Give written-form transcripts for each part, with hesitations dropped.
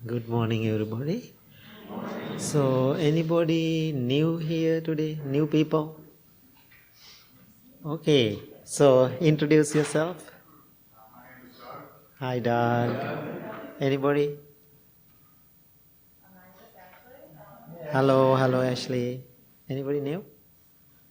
Good morning, everybody. So, anybody new here today? New people? Okay. So, introduce yourself. Hi, Doug. Anybody? Hello, Ashley. Anybody new?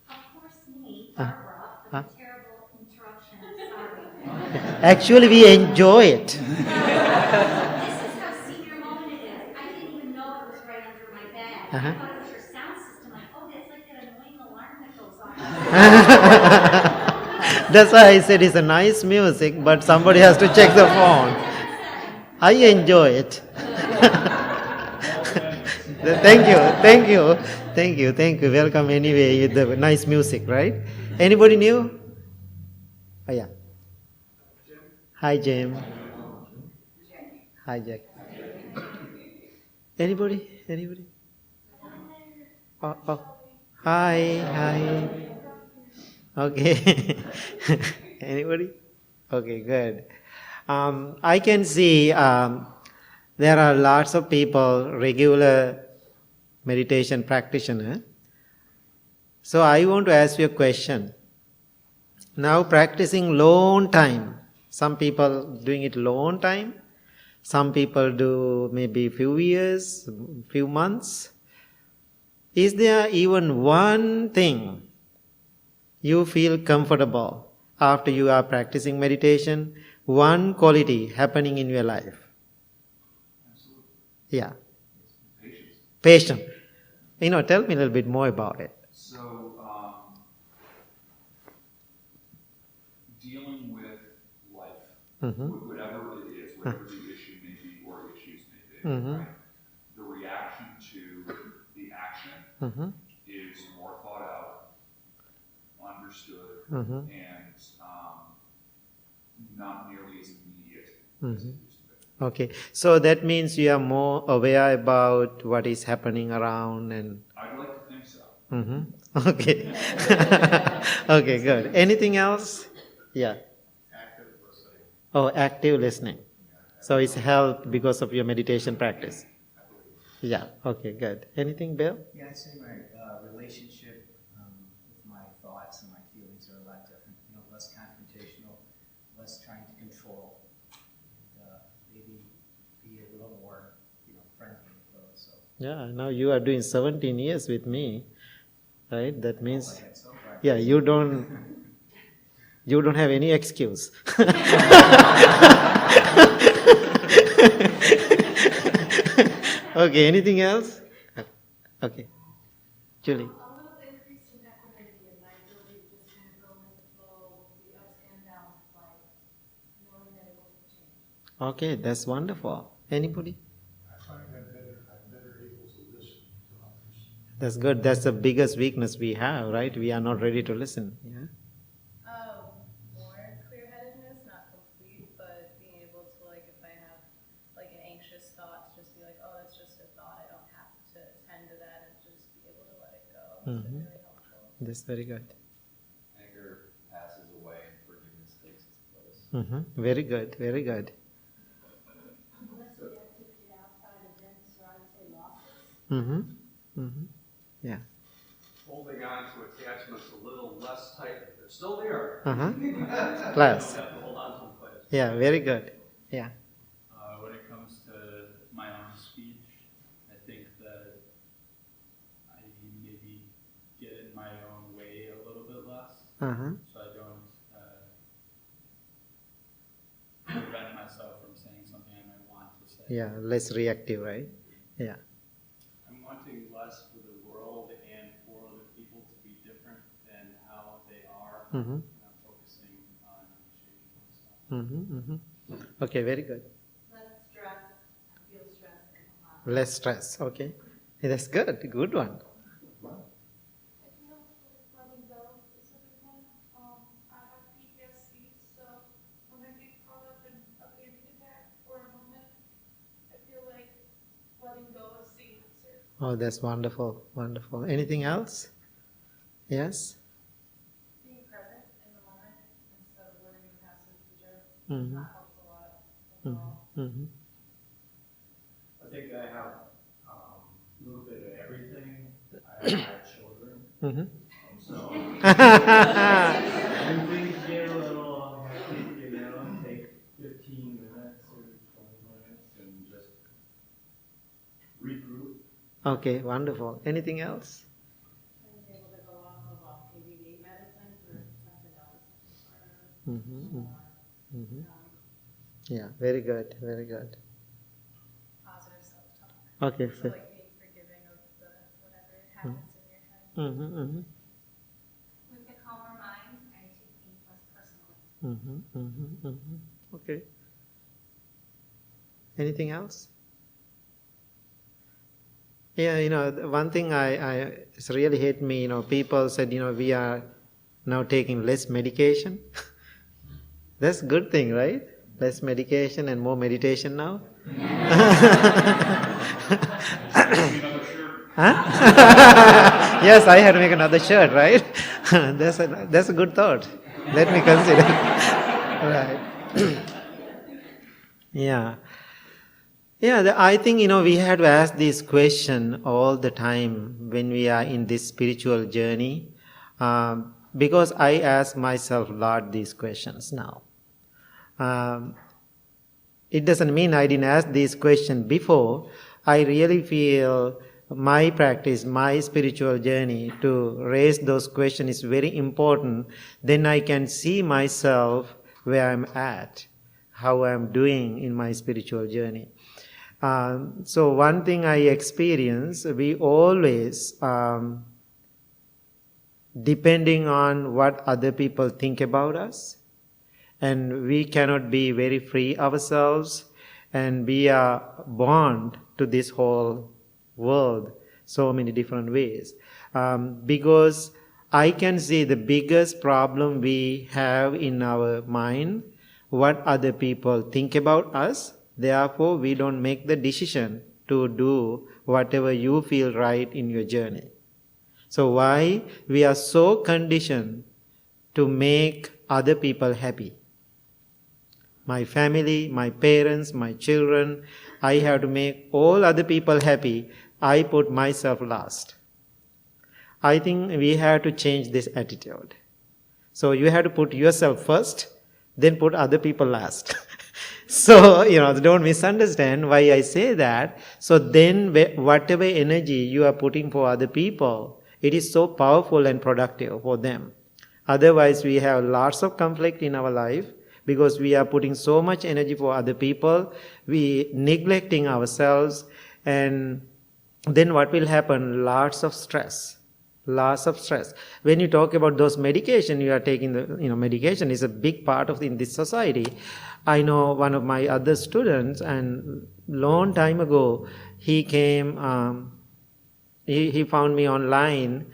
Of course, me, Uh, Barbara, for uh. the terrible interruption. Sorry. Actually, we enjoy it. This is how senior moment it is. I didn't even know it was right under my bed. I thought it was your sound system. Like, oh, that's like that annoying alarm that goes off. That's why I said it's a nice music, but somebody has to check the phone. I enjoy it. Thank you. Welcome anyway with the nice music, right? Anybody new? Oh yeah. Hi Jim. Hi Jack. Anybody? Oh. Hi. Okay. Anybody? Okay, good. I can see there are lots of people, regular meditation practitioner. So I want to ask you a question. Now practicing long time. Some people doing it long time. Some people do maybe few years, few months. Is there even one thing you feel comfortable after you are practicing meditation? One quality happening in your life? Yeah. Patience. Tell me a little bit more about it. So, dealing with life, whatever it is, whatever the issue may be or issues may be, right? The reaction to the action is more thought out, understood, and not nearly as immediate as it used to be. Okay, so that means you are more aware about what is happening around and... I'd like to think so. Okay. Okay, good. Anything else? Yeah. Active listening. Oh, active listening. So it's helped because of your meditation practice. Yeah, okay, good. Anything, Bill? Yeah, I'd say my relationship with my thoughts and my feelings are a lot different. Less confrontational, less trying to control, maybe be a little more, friendly with those. So. Yeah, now you are doing 17 years with me, right? That means, So far. yeah, you don't have any excuse. Okay, anything else? Okay. Julie. A little increase in equanimity and my ability to just kind of go with the flow, the ups and downs of life, knowing that it will change. Okay, that's wonderful. Anybody? I find I'm better able to listen to others. That's good. That's the biggest weakness we have, right? We are not ready to listen. Yeah. More clear-headedness, not complete, but being able to, if I have, an anxious thought, just be like, oh, that's just a thought. I don't have to tend to that and just be able to let it go. It's been really helpful. That's very good. Anger passes away and forgiveness takes its place. Very good. Less reactivity outside events, or I would say losses. Yeah. Holding on to attachments a little less tightly. They're still there. Class. You have to hold on to them quite as Yeah, very good. Yeah. When it comes to my own speech, I think that I maybe get in my own way a little bit less, so I don't prevent myself from saying something I might want to say. Yeah, less reactive, right? Yeah. I'm wanting less for the world and for other people to be different than how they are. And I'm focusing on changing myself. Okay, very good. Less stress, I feel stress a lot. Less stress. Okay. That's good. Good one. I feel letting go is a big one. I have PTSD, so when I get caught up in a panic attack for a moment, I feel like letting go is the answer. Oh, that's wonderful. Anything else? Yes? Being present in the moment instead of worrying the past and future, that helps a lot as well. I Mhm. So, when things get a little hectic, take 15 minutes or 20 minutes and just regroup. Okay, wonderful. Anything else? I was able to go off of PVD medicine for mental illness for Mm-hmm. more Mm-hmm. Yeah, very good, very good. positive self-talk. Okay, So so. like being forgiving of the whatever happens in your head. Mm-hmm, mm-hmm, With a calmer mind, I take things less personally. mm-hmm, mm-hmm, mm-hmm. Okay. Anything else? Yeah, one thing it's really hit me, people said, we are now taking less medication. That's a good thing, right? Less medication and more meditation now. Huh? Yes, I had to make another shirt, right? That's a good thought. Let me consider. Right. Yeah. Yeah, I think, we have to ask this question all the time when we are in this spiritual journey. Because I ask myself a lot these questions now. It doesn't mean I didn't ask these questions before. I really feel my practice, my spiritual journey to raise those questions is very important. Then I can see myself where I'm at, how I'm doing in my spiritual journey. So one thing I experience, we always, depending on what other people think about us, and we cannot be very free ourselves, and we are bound to this whole world so many different ways. Because I can see the biggest problem we have in our mind, what other people think about us. Therefore, we don't make the decision to do whatever you feel right in your journey. So why we are so conditioned to make other people happy? My family, my parents, my children, I have to make all other people happy. I put myself last. I think we have to change this attitude. So you have to put yourself first, then put other people last. So, don't misunderstand why I say that. So then whatever energy you are putting for other people, it is so powerful and productive for them. Otherwise, we have lots of conflict in our life because we are putting so much energy for other people, we neglecting ourselves, and then what will happen? Lots of stress. When you talk about those medication, you are taking medication is a big part of in this society. I know one of my other students, and long time ago, he came, he found me online.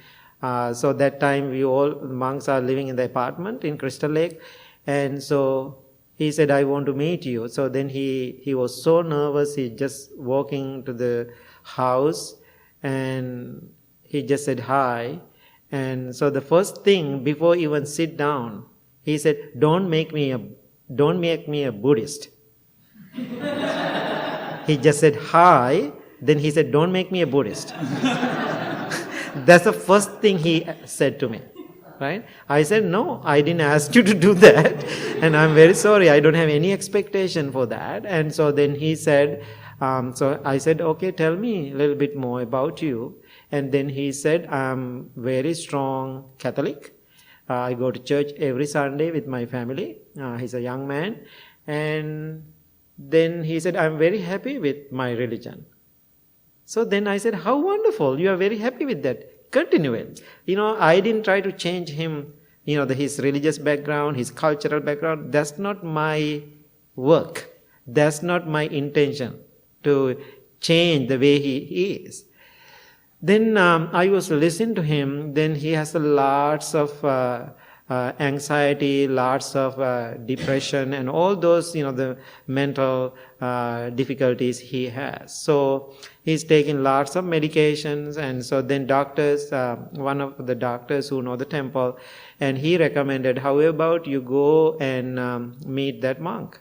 So that time we all monks are living in the apartment in Crystal Lake. And so he said, I want to meet you. So then he was so nervous, he just walking to the house and he just said hi. And so the first thing before even sit down, he said, don't make me a Buddhist. He just said hi, then he said, don't make me a Buddhist. That's the first thing he said to me. Right? I said, no, I didn't ask you to do that. And I'm very sorry, I don't have any expectation for that. And so then he said, so I said, okay, tell me a little bit more about you. And then he said, I'm very strong Catholic. I go to church every Sunday with my family. He's a young man. And then he said, I'm very happy with my religion. So then I said, how wonderful, you are very happy with that. Continue it. I didn't try to change him, his religious background, his cultural background. That's not my work. That's not my intention to change the way he is. Then I was listening to him. Then he has lots of anxiety, lots of depression, and all those, the mental difficulties he has. So he's taking lots of medications, and so then doctors, one of the doctors who know the temple, and he recommended, how about you go and meet that monk?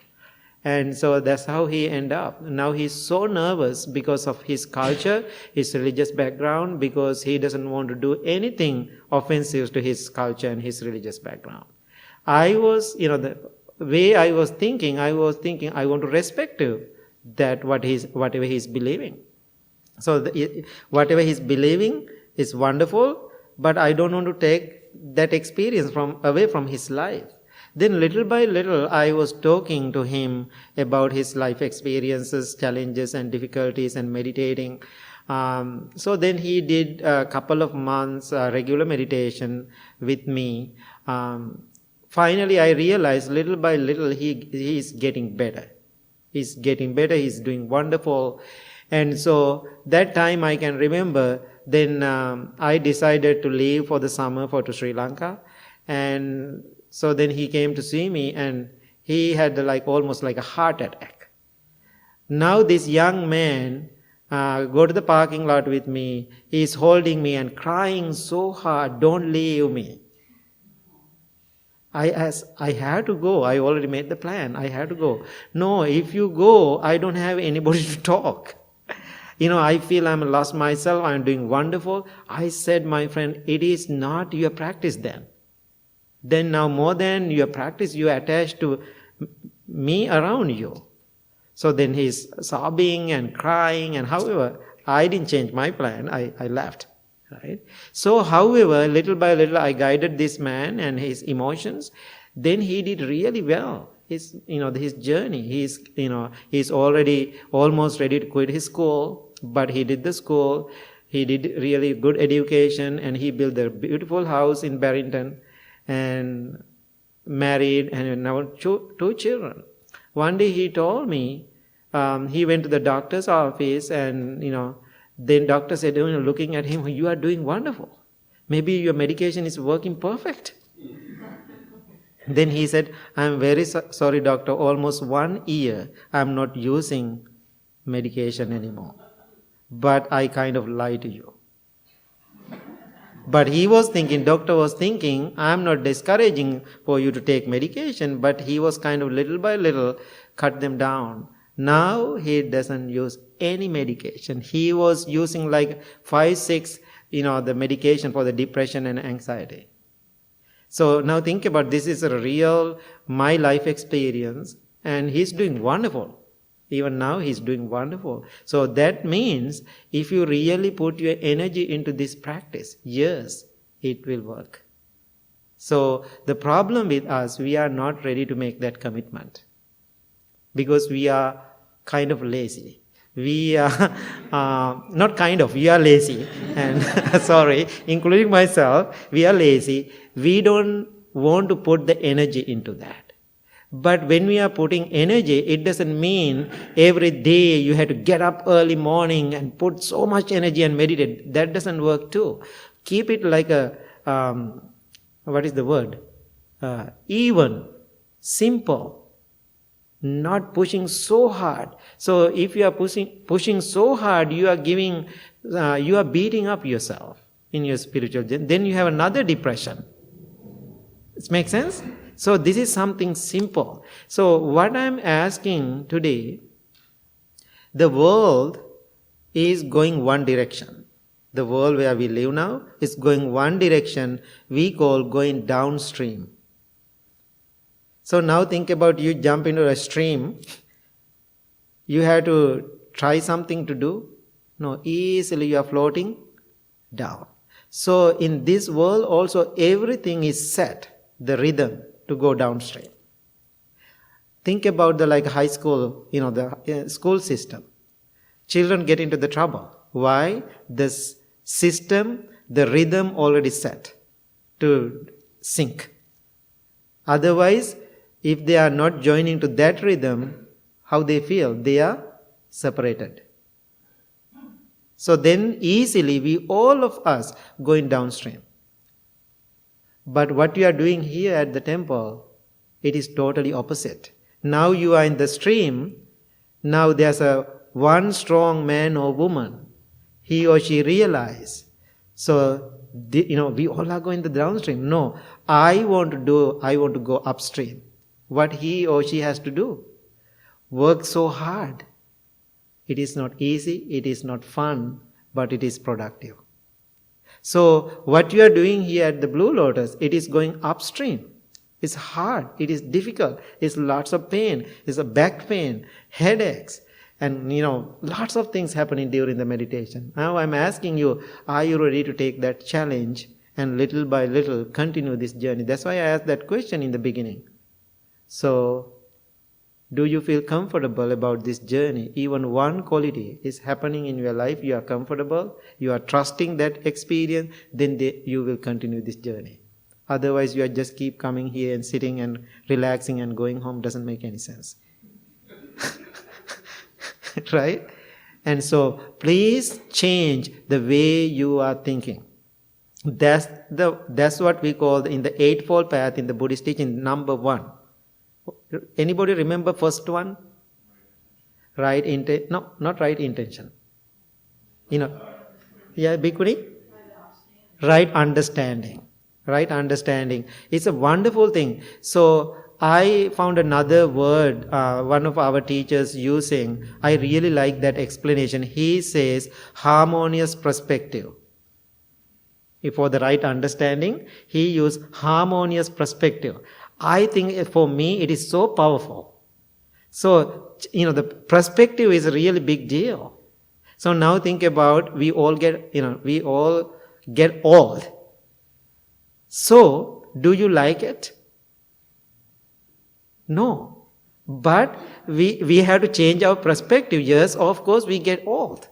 And so that's how he ended up. Now he's so nervous because of his culture, his religious background, because he doesn't want to do anything offensive to his culture and his religious background. I was, the way I was thinking, I want to respect him, that whatever he's believing. So whatever he's believing is wonderful, but I don't want to take that experience away from his life. Then little by little, I was talking to him about his life experiences, challenges and difficulties, and meditating. So then he did a couple of months regular meditation with me. Finally, I realized little by little he is getting better. He's getting better. He's doing wonderful. And so that time I can remember, then I decided to leave for the summer to Sri Lanka. And so then he came to see me, and he had almost like a heart attack. Now this young man go to the parking lot with me. He's holding me and crying so hard, "Don't leave me." I have to go. I already made the plan. I have to go. "No, if you go, I don't have anybody to talk. I feel I'm lost myself. I'm doing wonderful." I said, "My friend, it is not your practice then. Then now more than your practice, you are attached to me around you." So then he's sobbing and crying, and however, I didn't change my plan. I left. Right? So however, little by little, I guided this man and his emotions. Then he did really well. His journey. He's already almost ready to quit his school, but he did the school. He did really good education, and he built a beautiful house in Barrington, and married, and now two children. One day he told me, he went to the doctor's office, and then doctor said, looking at him, "You are doing wonderful. Maybe your medication is working perfect." Then he said, "I'm very sorry, doctor, almost 1 year I'm not using medication anymore. But I kind of lied to you." But doctor was thinking, I'm not discouraging for you to take medication, but he was kind of little by little cut them down. Now he doesn't use any medication. He was using 5, 6, the medication for the depression and anxiety. So now think about, this is a real, my life experience, and he's doing wonderful. Even now he's doing wonderful. So that means if you really put your energy into this practice, yes, it will work. So the problem with us, we are not ready to make that commitment, because we are kind of lazy. We are we are lazy. And sorry, including myself, we are lazy. We don't want to put the energy into that. But when we are putting energy, it doesn't mean every day you have to get up early morning and put so much energy and meditate. That doesn't work too. Keep it like a, even, simple, not pushing so hard. So if you are pushing so hard, you are beating up yourself in your spiritual journey. Then you have another depression. Does it make sense? So this is something simple. So what I'm asking today, the world is going one direction. The world where we live now is going one direction, we call going downstream. So now think about, you jump into a stream, you have to try something to do. No, easily you are floating down. So in this world also everything is set, the rhythm to go downstream. Think about the high school, the school system. Children get into the trouble. Why? This system, the rhythm already set to sync. Otherwise, if they are not joining to that rhythm, how they feel? They are separated. So then easily all of us going downstream. But what you are doing here at the temple, it is totally opposite. Now you are in the stream. Now there's one strong man or woman. He or she realize. So, we all are going the downstream. No, I want to go upstream. What he or she has to do? work so hard. It is not easy, it is not fun, but it is productive. So what you are doing here at the Blue Lotus, it is going upstream. It's hard, it is difficult, it's lots of pain, it's a back pain, headaches, and lots of things happening during the meditation. Now I'm asking you, are you ready to take that challenge and little by little continue this journey? That's why I asked that question in the beginning. So, do you feel comfortable about this journey? Even one quality is happening in your life, you are comfortable, you are trusting that experience, then you will continue this journey. Otherwise, you are just keep coming here and sitting and relaxing and going home. Doesn't make any sense. Right? And so, please change the way you are thinking. That's what we call in the Eightfold Path in the Buddhist teaching, number 1. Anybody remember first one? Not right intention. Yeah, Bhikkhuni? Right understanding. Right understanding. It's a wonderful thing. So, I found another word one of our teachers using. I really like that explanation. He says harmonious perspective. For the right understanding, he used harmonious perspective. I think for me it is so powerful. So, the perspective is a really big deal. So now think about, we all get old. So, do you like it? No. But we have to change our perspective. Yes, of course we get old.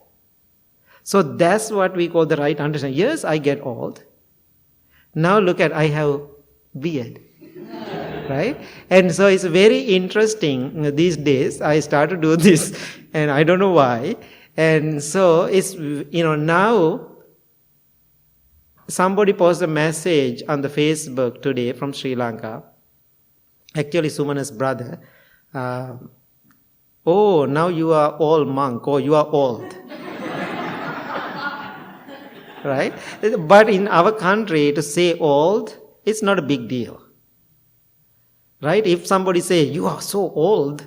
So that's what we call the right understanding. Yes, I get old. Now look at, I have beard. Right? And so it's very interesting these days. I started to do this and I don't know why. And so it's, now somebody posted a message on the Facebook today from Sri Lanka. Actually, Sumana's brother. Oh, now you are all monk, or you are old. Right? But in our country, to say old, it's not a big deal. Right? If somebody say, you are so old,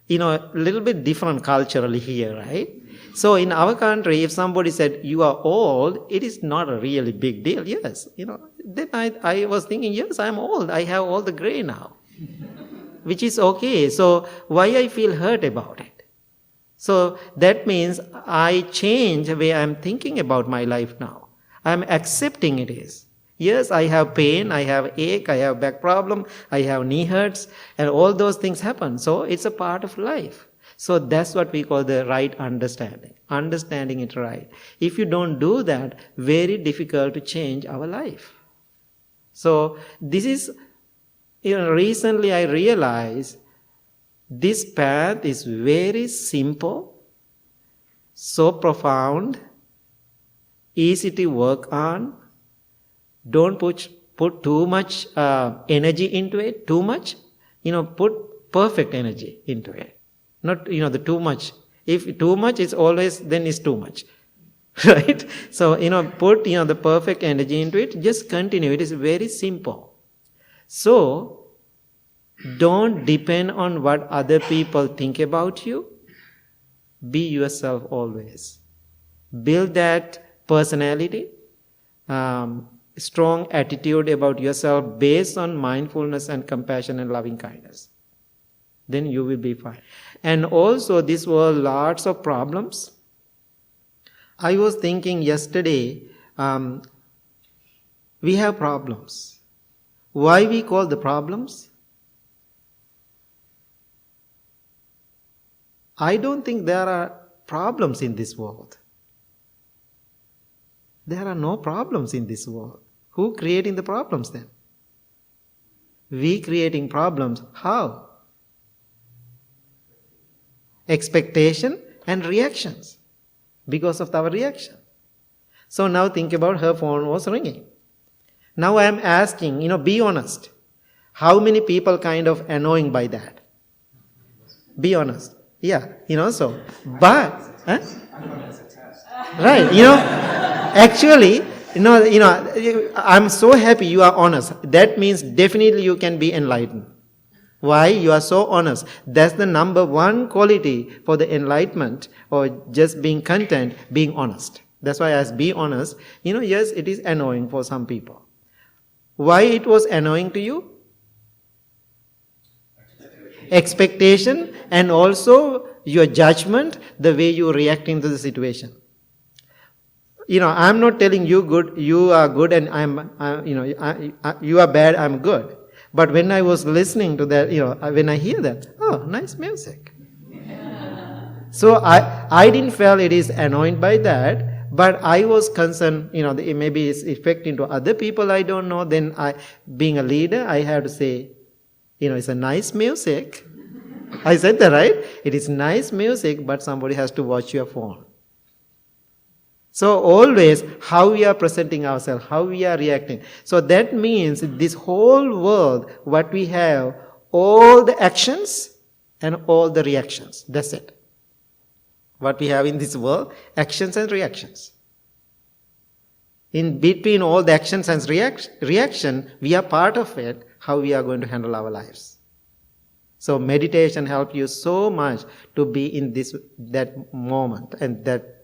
a little bit different culturally here, right? So in our country, if somebody said, you are old, it is not a really big deal. Yes, then I was thinking, yes, I'm old. I have all the gray now, which is okay. So why I feel hurt about it? So that means I change the way I'm thinking about my life now. I'm accepting it is. Yes, I have pain, I have ache, I have back problem, I have knee hurts, and all those things happen. So it's a part of life. So that's what we call the right understanding. Understanding it right. If you don't do that, very difficult to change our life. So this is, recently I realized this path is very simple, so profound, easy to work on. Don't put too much energy into it, too much. Put perfect energy into it. Not, the too much. If too much is always, then it's too much. Right? So, put, the perfect energy into it. Just continue. It is very simple. So, don't depend on what other people think about you. Be yourself always. Build that personality, strong attitude about yourself based on mindfulness and compassion and loving kindness. Then you will be fine. And also, this were lots of problems. I was thinking yesterday, we have problems. Why we call the problems? I don't think there are problems in this world. There are no problems in this world. Who creating the problems then? We creating problems. How? Expectation and reactions. Because of our reaction. So now think about, her phone was ringing. Now I am asking, be honest. How many people kind of annoying by that? Be honest. Yeah, so. But, right, actually, I'm so happy you are honest. That means definitely you can be enlightened. Why? You are so honest. That's the number one quality for the enlightenment or just being content, being honest. That's why as be honest, yes, it is annoying for some people. Why it was annoying to you? Expectation and also your judgment, the way you react into the situation. I'm not telling you good, you are good and you are bad, I'm good. But when I was listening to that, when I hear that, oh, nice music. So I didn't feel it is annoyed by that, but I was concerned, maybe it's affecting to other people I don't know. Then being a leader, I have to say, it's a nice music. I said that, right? It is nice music, but somebody has to watch your phone. So always how we are presenting ourselves, how we are reacting. So that means this whole world, what we have, all the actions and all the reactions. That's it. What we have in this world, actions and reactions. In between all the actions and reaction, we are part of it, how we are going to handle our lives. So meditation helps you so much to be in that moment and that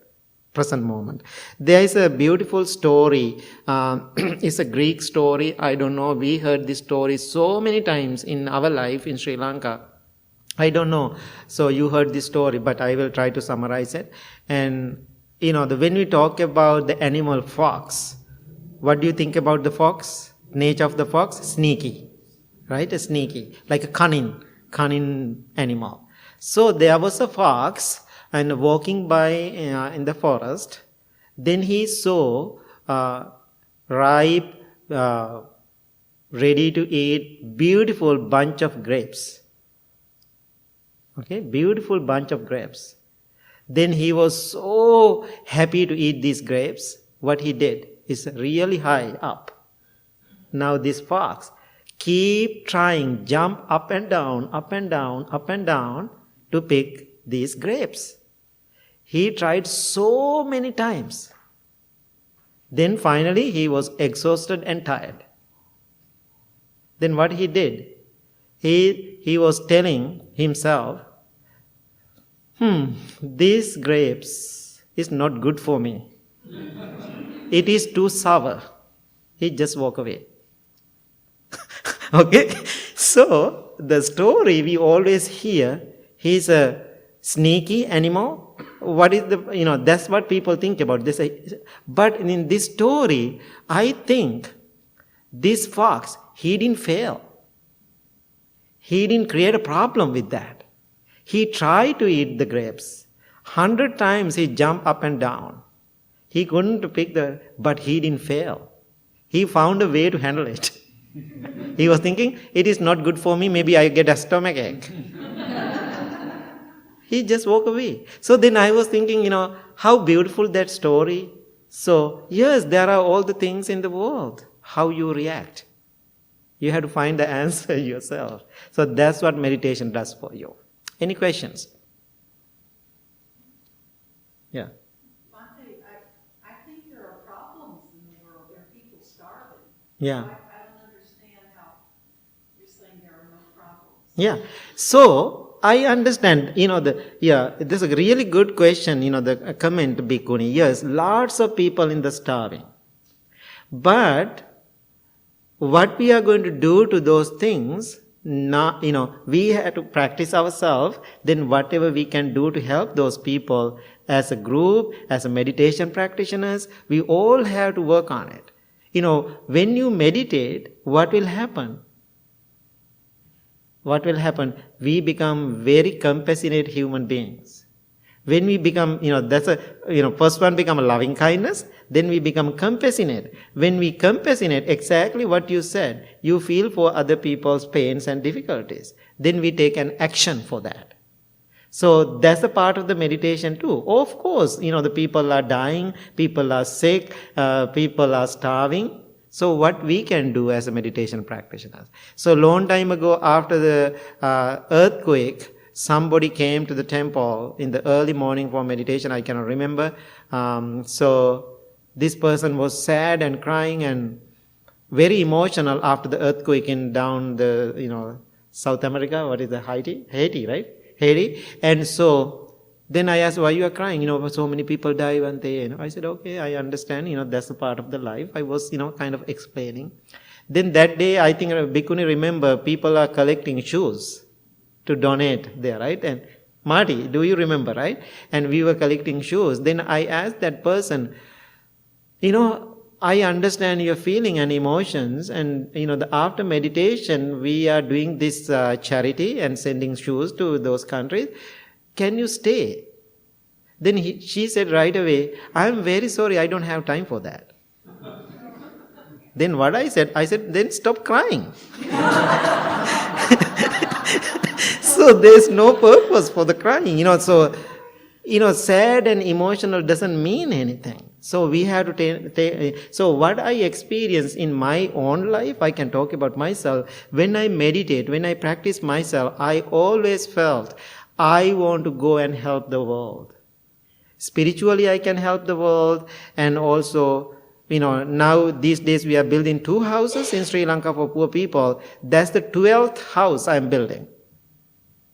present moment. There is a beautiful story. It's a Greek story. I don't know. We heard this story so many times in our life in Sri Lanka. I don't know. So you heard this story, but I will try to summarize it. And when we talk about the animal fox, what do you think about the fox? Nature of the fox? Sneaky, right? A sneaky, like a cunning animal. So there was a fox. And walking by in the forest, then he saw ripe, ready to eat, beautiful bunch of grapes. Okay, beautiful bunch of grapes. Then he was so happy to eat these grapes. What he did is really high up. Now this fox keep trying, jump up and down, up and down, up and down to pick these grapes. He tried so many times. Then finally he was exhausted and tired. Then what he did? He was telling himself, these grapes is not good for me. It is too sour. He just walked away. Okay? So the story we always hear, he's a sneaky animal. What is that's what people think about this. But in this story, I think this fox, he didn't fail. He didn't create a problem with that. He tried to eat the grapes. 100 times he jumped up and down. He couldn't pick but he didn't fail. He found a way to handle it. He was thinking, it is not good for me, maybe I get a stomachache. He just walked away. So then I was thinking, how beautiful that story. So, yes, there are all the things in the world. How you react. You have to find the answer yourself. So that's what meditation does for you. Any questions? Yeah. Bhante, I think there are problems in the world. There are people starving. Yeah. So I don't understand how you're saying there are no problems. Yeah. So, I understand, this is a really good question, the comment, Bhikkhuni. Yes, lots of people in the starving. But what we are going to do to those things, we have to practice ourselves, then whatever we can do to help those people as a group, as a meditation practitioners, we all have to work on it. When you meditate, what will happen? What will happen? We become very compassionate human beings. When we become, first one become a loving kindness, then we become compassionate. When we compassionate, exactly what you said, you feel for other people's pains and difficulties. Then we take an action for that. So that's a part of the meditation too. Of course, the people are dying, people are sick, people are starving. So what we can do as a meditation practitioners. So long time ago, after the earthquake, somebody came to the temple in the early morning for meditation. I cannot remember. So this person was sad and crying and very emotional after the earthquake in down the South America, what is the Haiti, right? Haiti. And so then I asked, why you are crying? So many people die one day. I said, okay, I understand, that's a part of the life. I was, kind of explaining. Then that day, I think Bhikkhuni remember, people are collecting shoes to donate there, right? And Marty, do you remember, right? And we were collecting shoes. Then I asked that person, I understand your feeling and emotions, and after meditation we are doing this charity and sending shoes to those countries. Can you stay? Then she said right away, I am very sorry, I don't have time for that. Then what I said, then stop crying. So there's no purpose for the crying, So sad and emotional doesn't mean anything. So we have to take. So what I experience in my own life, I can talk about myself. When I meditate, when I practice myself, I always felt I want to go and help the world. Spiritually, I can help the world, and also, now these days we are building 2 houses in Sri Lanka for poor people. That's the 12th house I'm building.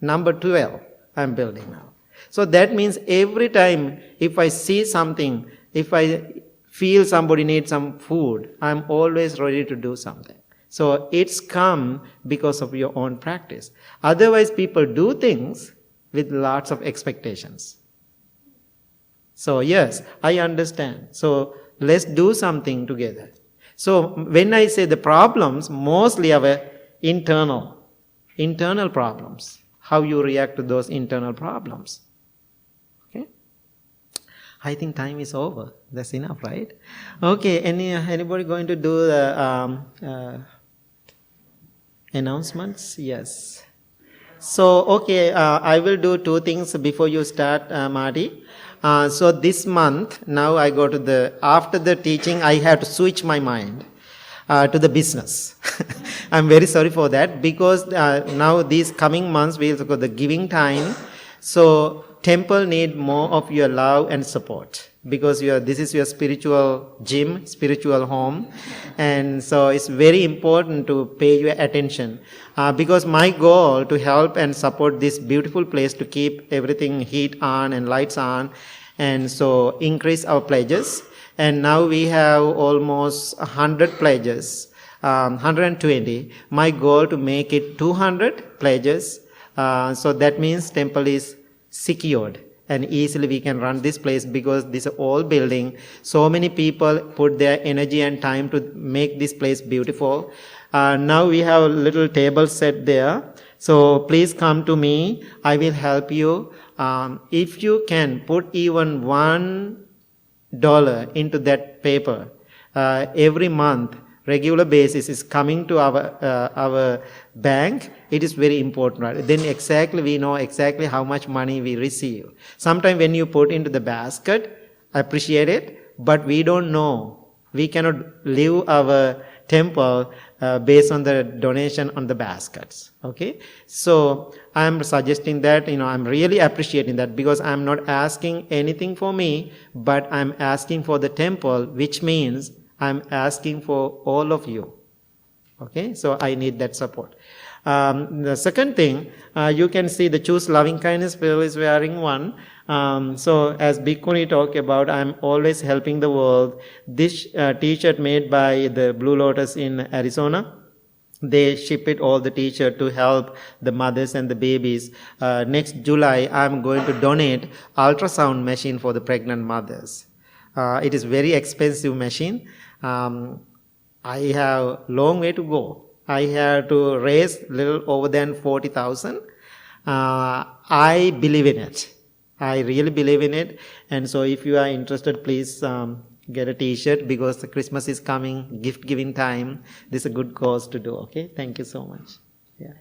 Number 12 I'm building now. So that means every time if I see something, if I feel somebody needs some food, I'm always ready to do something. So it's come because of your own practice. Otherwise, people do things with lots of expectations. So yes, I understand. So let's do something together. So when I say the problems, mostly are internal problems. How you react to those internal problems. Okay? I think time is over. That's enough, right? Okay, anybody going to do the announcements? Yes. So, okay, I will do 2 things before you start, Marty. So this month, now I go to after the teaching, I have to switch my mind to the business. I'm very sorry for that, because now these coming months we'll go the giving time. So temple need more of your love and support, because this is your spiritual gym, spiritual home, and so it's very important to pay your attention, because my goal to help and support this beautiful place to keep everything heat on and lights on, and so increase our pledges. And now we have almost 100 pledges, 120. My goal to make it 200 pledges. So that means temple is secured and easily we can run this place, because this is all building. So many people put their energy and time to make this place beautiful. Now we have a little table set there. So please come to me. I will help you. If you can put even $1 into that paper every month, regular basis is coming to our bank, it is very important, right? Then we know exactly how much money we receive. Sometimes when you put into the basket, appreciate it, but we don't know. We cannot live our temple based on the donation on the baskets. Okay, so I'm suggesting that, I'm really appreciating that, because I'm not asking anything for me, but I'm asking for the temple, which means I'm asking for all of you. Okay, so I need that support. The second thing, you can see the Choose Loving Kindness. Bill is wearing one. So as Bhikkhuni talked about, I'm always helping the world. This t-shirt made by the Blue Lotus in Arizona. They ship it, all the t-shirt, to help the mothers and the babies. Next July, I'm going to donate ultrasound machine for the pregnant mothers. It is very expensive machine. I have long way to go. I have to raise little over than 40,000. I believe in it. I really believe in it. And so if you are interested, please get a t-shirt, because the Christmas is coming, gift giving time. This is a good cause to do. Okay, thank you so much. Yeah.